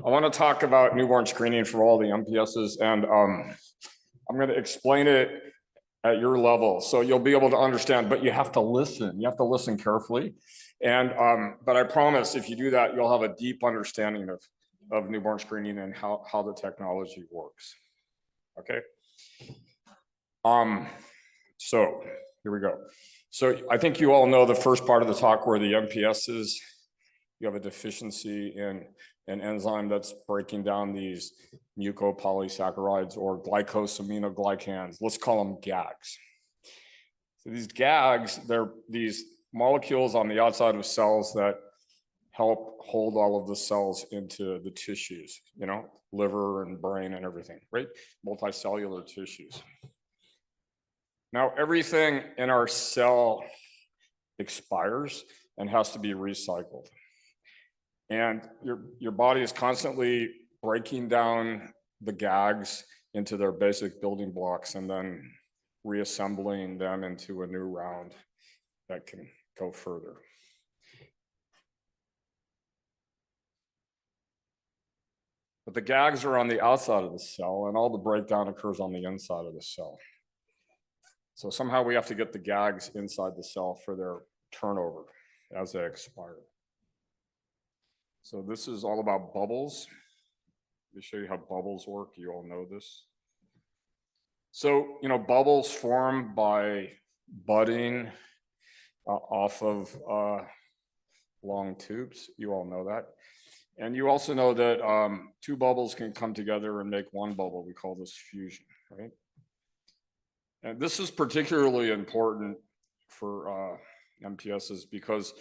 I want to talk about newborn screening for all the MPSs, and I'm going to explain it at your level, so you'll be able to understand, but you have to listen. You have to listen carefully. And but I promise if you do that, you'll have a deep understanding of newborn screening and how the technology works. Okay. So here we go. So I think you all know the first part of the talk where the MPS is. You have a deficiency in an enzyme that's breaking down these mucopolysaccharides or glycosaminoglycans. Let's call them GAGs. So these GAGs, they're these molecules on the outside of cells that help hold all of the cells into the tissues, you know, liver and brain and everything, right? Multicellular tissues. Now, everything in our cell expires and has to be recycled. And your body is constantly breaking down the GAGs into their basic building blocks and then reassembling them into a new round that can go further. But the GAGs are on the outside of the cell, and all the breakdown occurs on the inside of the cell. So somehow we have to get the GAGs inside the cell for their turnover as they expire. So this is all about bubbles. Let me show you how bubbles work. You all know this. So, you know, bubbles form by budding off of long tubes. You all know that. And you also know that two bubbles can come together and make one bubble. We call this fusion, right? And this is particularly important for MPSs because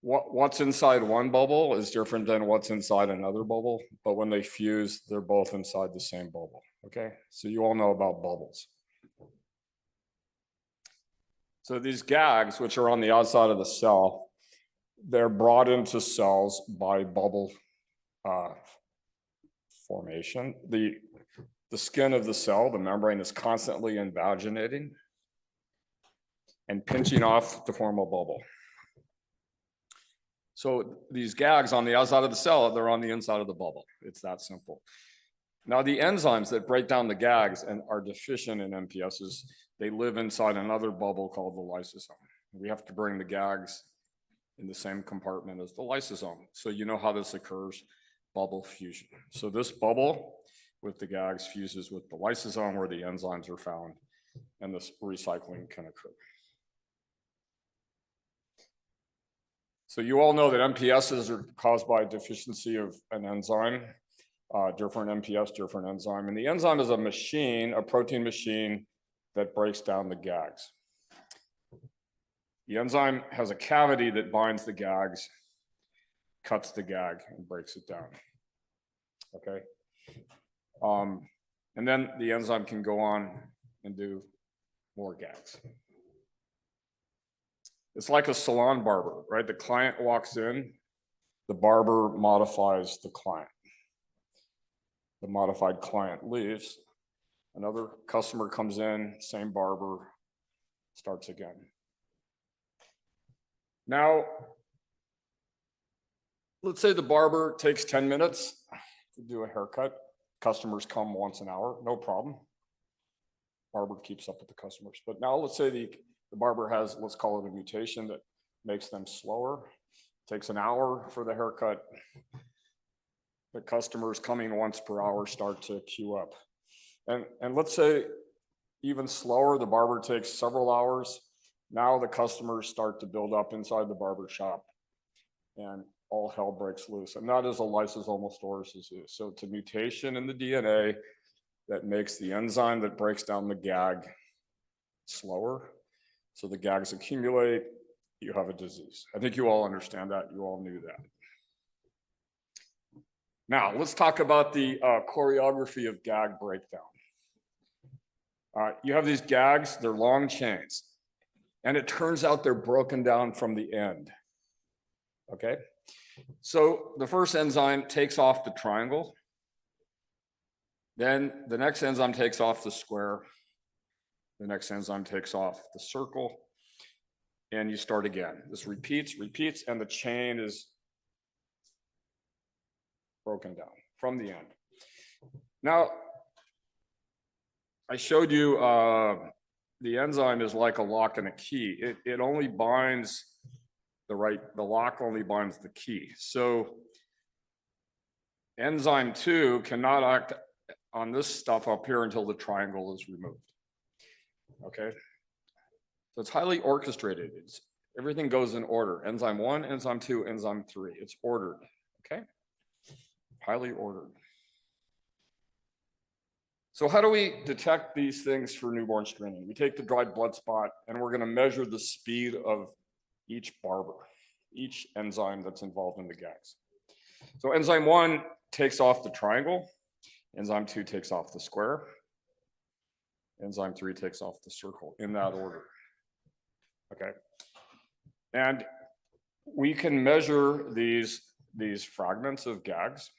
what's inside one bubble is different than what's inside another bubble, but when they fuse, they're both inside the same bubble, okay? So you all know about bubbles. So these GAGs, which are on the outside of the cell, they're brought into cells by bubble formation. The skin of the cell, the membrane, is constantly invaginating and pinching off to form a bubble. So these GAGs on the outside of the cell, they're on the inside of the bubble. It's that simple. Now the enzymes that break down the GAGs and are deficient in MPSs, they live inside another bubble called the lysosome. We have to bring the GAGs in the same compartment as the lysosome. So you know how this occurs, bubble fusion. So this bubble with the GAGs fuses with the lysosome where the enzymes are found, and this recycling can occur. So you all know that MPSs are caused by deficiency of an enzyme, different MPS, different enzyme. And the enzyme is a machine, a protein machine that breaks down the GAGs. The enzyme has a cavity that binds the GAGs, cuts the GAG, and breaks it down, okay? And then the enzyme can go on and do more GAGs. It's like a salon barber, right? The client walks in, the barber modifies the client. The modified client leaves, another customer comes in, same barber, starts again. Now, let's say the barber takes 10 minutes to do a haircut. Customers come once an hour, no problem. Barber keeps up with the customers. But now let's say the barber has, let's call it a mutation that makes them slower. Takes an hour for the haircut. The customers coming once per hour start to queue up. And let's say even slower, the barber takes several hours. Now the customers start to build up inside the barber shop and all hell breaks loose. And that is a lysosomal storage disease. So it's a mutation in the DNA that makes the enzyme that breaks down the GAG slower. So the GAGs accumulate, you have a disease. I think you all understand that, you all knew that. Now, let's talk about the choreography of GAG breakdown. You have these GAGs, they're long chains, and it turns out they're broken down from the end, okay? So the first enzyme takes off the triangle, then the next enzyme takes off the square, the next enzyme takes off the circle, and you start again. This repeats, and the chain is broken down. from the end. Now, I showed you the enzyme is like a lock and a key. It only binds the lock only binds the key. So enzyme 2 cannot act on this stuff up here until the triangle is removed. Okay, so it's highly orchestrated. Everything goes in order. Enzyme 1, enzyme 2, enzyme 3. It's ordered. Okay, highly ordered. So how do we detect these things for newborn screening? We take the dried blood spot and we're going to measure the speed of each barber, each enzyme that's involved in the gags. So enzyme 1 takes off the triangle, enzyme 2 takes off the square, enzyme 3 takes off the circle, in that order. Okay, and we can measure these fragments of gags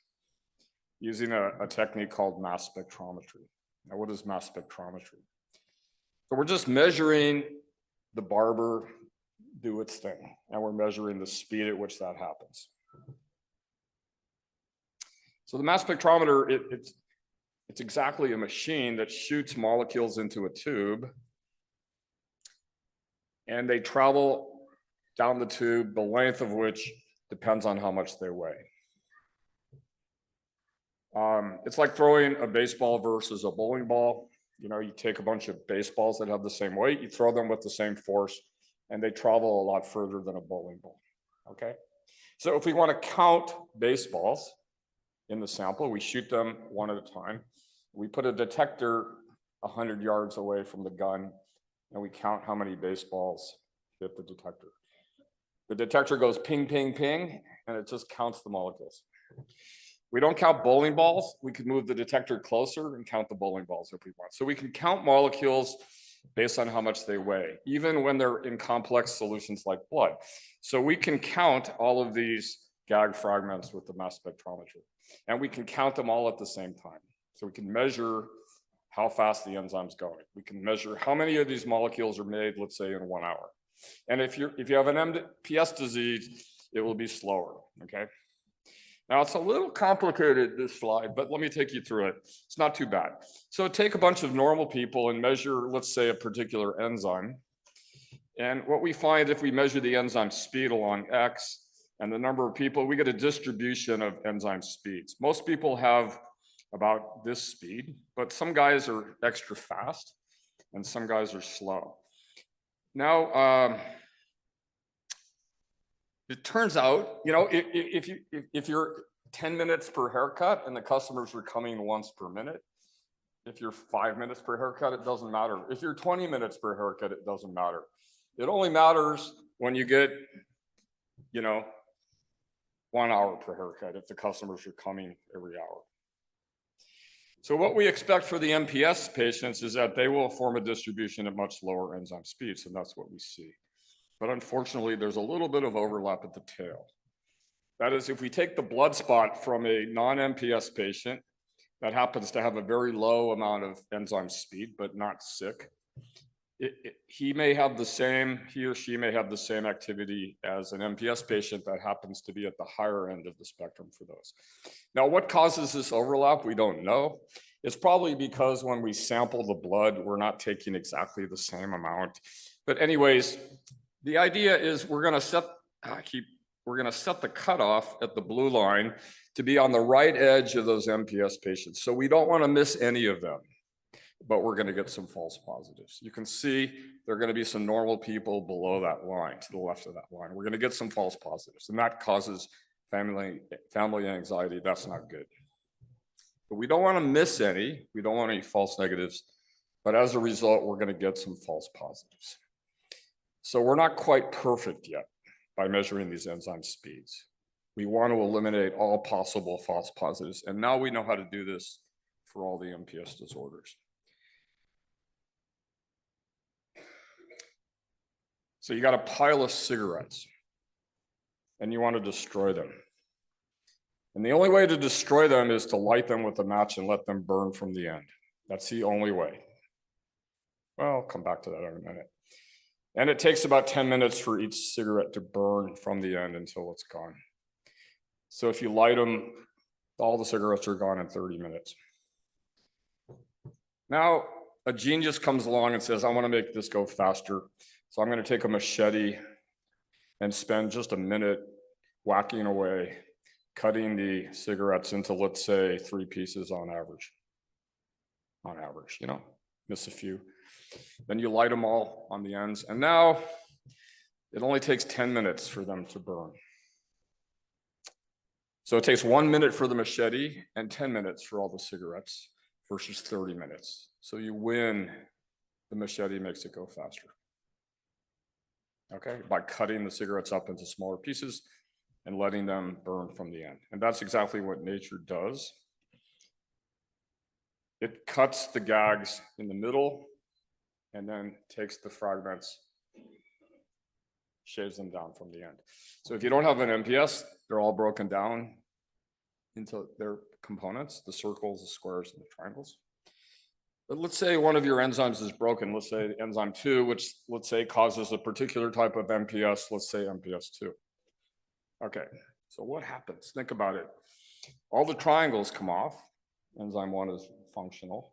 using a technique called mass spectrometry. Now, what is mass spectrometry? So we're just measuring the barber do its thing, and we're measuring the speed at which that happens. So the mass spectrometer, it's exactly a machine that shoots molecules into a tube, and they travel down the tube, the length of which depends on how much they weigh. It's like throwing a baseball versus a bowling ball. You know, you take a bunch of baseballs that have the same weight, you throw them with the same force, and they travel a lot further than a bowling ball. Okay, so if we want to count baseballs in the sample, we shoot them one at a time. We put a detector 100 yards away from the gun, and we count how many baseballs hit the detector. The detector goes ping, ping, ping, and it just counts the molecules. We don't count bowling balls. We could move the detector closer and count the bowling balls if we want. So we can count molecules based on how much they weigh, even when they're in complex solutions like blood. So we can count all of these gag fragments with the mass spectrometry, and we can count them all at the same time. So we can measure how fast the enzyme's going. We can measure how many of these molecules are made, let's say, in 1 hour. And if you have an MPS disease, it will be slower, okay? Now, it's a little complicated, this slide, but let me take you through it. It's not too bad. So take a bunch of normal people and measure, let's say, a particular enzyme. And what we find if we measure the enzyme speed along X and the number of people, we get a distribution of enzyme speeds. Most people have about this speed, but some guys are extra fast and some guys are slow. Now, it turns out, you know, if you're 10 minutes per haircut and the customers are coming once per minute, if you're 5 minutes per haircut, it doesn't matter. If you're 20 minutes per haircut, it doesn't matter. It only matters when you get, you know, 1 hour per haircut if the customers are coming every hour. So what we expect for the MPS patients is that they will form a distribution at much lower enzyme speeds, and that's what we see. But unfortunately, there's a little bit of overlap at the tail. That is, if we take the blood spot from a non-MPS patient that happens to have a very low amount of enzyme speed, but not sick, he or she may have the same activity as an MPS patient that happens to be at the higher end of the spectrum for those. Now, what causes this overlap? We don't know. It's probably because when we sample the blood, we're not taking exactly the same amount. But anyways, the idea is we're going to set the cutoff at the blue line to be on the right edge of those MPS patients. So we don't want to miss any of them, but we're going to get some false positives. You can see there are going to be some normal people below that line, to the left of that line. We're going to get some false positives, and that causes family anxiety. That's not good. But we don't want to miss any. We don't want any false negatives. But as a result, we're going to get some false positives. So we're not quite perfect yet by measuring these enzyme speeds. We want to eliminate all possible false positives. And now we know how to do this for all the MPS disorders. So you got a pile of cigarettes and you want to destroy them. And the only way to destroy them is to light them with a match and let them burn from the end. That's the only way. Well, I'll come back to that in a minute. And it takes about 10 minutes for each cigarette to burn from the end until it's gone. So if you light them All the cigarettes are gone in 30 minutes. Now, a genius comes along and says, I want to make this go faster. So I'm going to take a machete and spend just a minute whacking away, cutting the cigarettes into, let's say, 3 pieces on average. On average, miss a few. Then you light them all on the ends. And now it only takes 10 minutes for them to burn. So it takes 1 minute for the machete and 10 minutes for all the cigarettes versus 30 minutes. So you win, the machete makes it go faster. Okay, by cutting the cigarettes up into smaller pieces and letting them burn from the end. And that's exactly what nature does. It cuts the gags in the middle and then takes the fragments, shaves them down from the end. So if you don't have an MPS, they're all broken down into their components, the circles, the squares, and the triangles. But let's say one of your enzymes is broken. Let's say enzyme 2, which let's say causes a particular type of MPS, let's say MPS 2. Okay, so what happens? Think about it. All the triangles come off. Enzyme 1 is functional.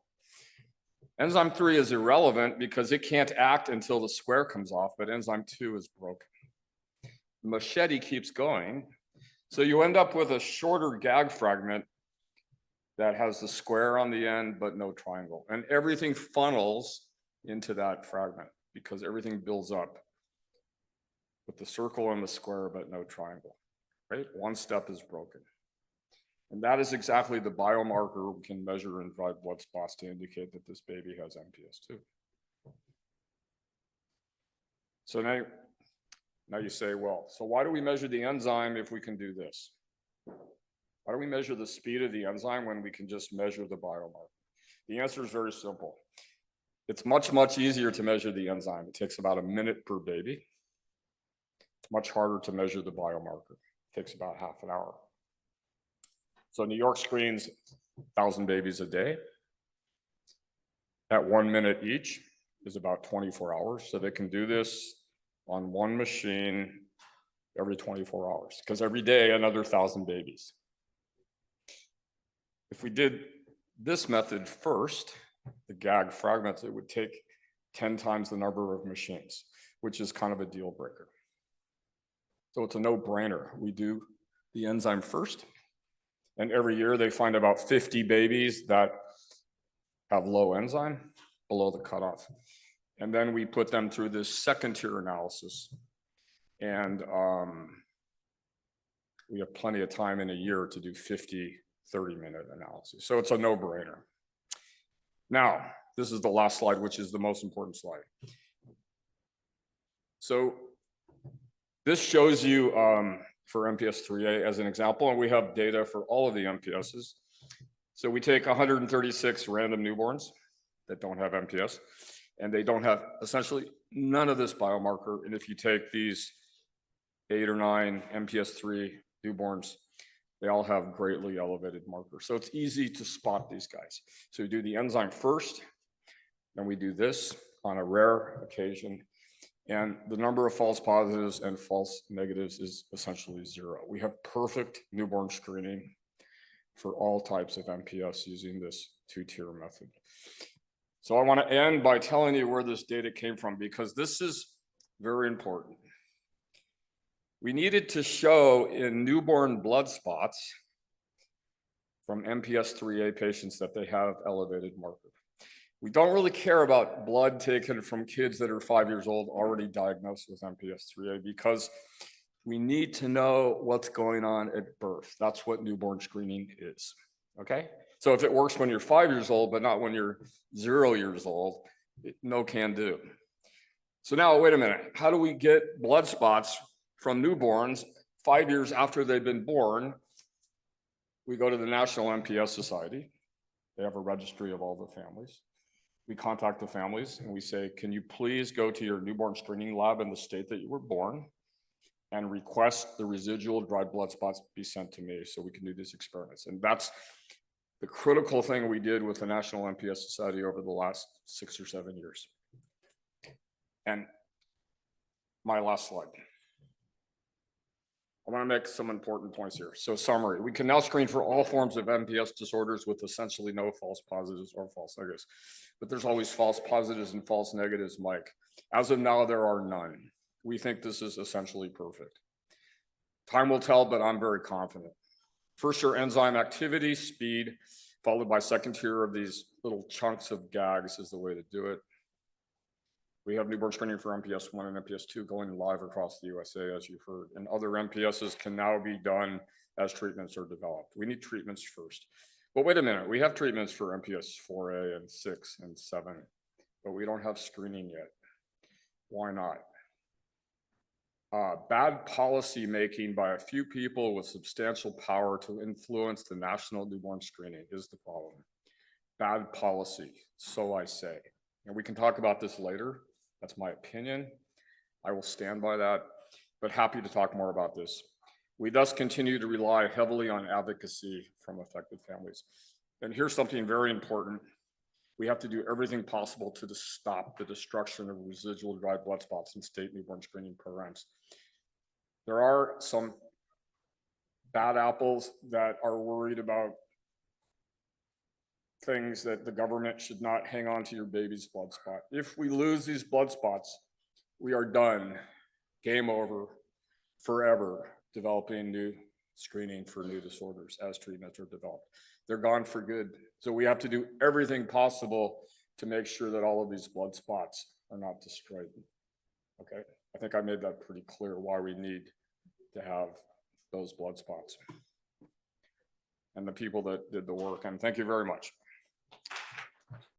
Enzyme 3 is irrelevant because it can't act until the square comes off, but enzyme 2 is broken. The machete keeps going. So you end up with a shorter gag fragment that has the square on the end, but no triangle. And everything funnels into that fragment because everything builds up with the circle and the square, but no triangle, right? One step is broken. And that is exactly the biomarker we can measure in dried blood spots to indicate that this baby has MPS 2. So now you say, well, so why do we measure the enzyme if we can do this? Why do we measure the speed of the enzyme when we can just measure the biomarker? The answer is very simple. It's much, much easier to measure the enzyme. It takes about a minute per baby. It's much harder to measure the biomarker. It takes about half an hour. So New York screens 1,000 babies a day. At 1 minute each is about 24 hours. So they can do this on one machine every 24 hours, because every day another 1,000 babies. If we did this method first, the gag fragments, it would take 10 times the number of machines, which is kind of a deal breaker. So it's a no-brainer. We do the enzyme first, and every year they find about 50 babies that have low enzyme below the cutoff. And then we put them through this second tier analysis. And we have plenty of time in a year to do 50, 30-minute analysis. So it's a no-brainer. Now, this is the last slide, which is the most important slide. So this shows you for MPS 3A as an example, and we have data for all of the MPSs. So we take 136 random newborns that don't have MPS, and they don't have essentially none of this biomarker. And if you take these 8 or 9 MPS 3 newborns, they all have greatly elevated markers. So it's easy to spot these guys. So we do the enzyme first, then we do this on a rare occasion, and the number of false positives and false negatives is essentially 0. We have perfect newborn screening for all types of MPS using this 2-tier method. So I want to end by telling you where this data came from, because this is very important. We needed to show in newborn blood spots from MPS 3A patients that they have elevated marker. We don't really care about blood taken from kids that are 5 years old already diagnosed with MPS 3A, because we need to know what's going on at birth. That's what newborn screening is, okay? So if it works when you're 5 years old, but not when you're 0 years old, no can do. So now, wait a minute. How do we get blood spots from newborns 5 years after they've been born? We go to the National MPS Society. They have a registry of all the families. We contact the families and we say, can you please go to your newborn screening lab in the state that you were born and request the residual dried blood spots be sent to me so we can do these experiments. And that's the critical thing we did with the National MPS Society over the last 6 or 7 years. And my last slide. I want to make some important points here. So summary, we can now screen for all forms of MPS disorders with essentially no false positives or false negatives. But there's always false positives and false negatives, Mike. As of now, there are none. We think this is essentially perfect. Time will tell, but I'm very confident. First, your enzyme activity, speed, followed by second tier of these little chunks of GAGs is the way to do it. We have newborn screening for MPS 1 and MPS 2 going live across the USA, as you've heard, and other MPSs can now be done as treatments are developed. We need treatments first. But wait a minute, we have treatments for MPS 4A and 6 and 7, but we don't have screening yet. Why not? Bad policy making by a few people with substantial power to influence the national newborn screening is the problem. Bad policy, so I say. And we can talk about this later. That's my opinion. I will stand by that, but happy to talk more about this. We thus continue to rely heavily on advocacy from affected families. And here's something very important. We have to do everything possible to stop the destruction of residual dry blood spots in state newborn screening programs. There are some bad apples that are worried about things that the government should not hang on to your baby's blood spot. If we lose these blood spots, we are done, game over, forever developing new screening for new disorders as treatments are developed. They're gone for good. So we have to do everything possible to make sure that all of these blood spots are not destroyed. Okay, I think I made that pretty clear why we need to have those blood spots and the people that did the work. And thank you very much.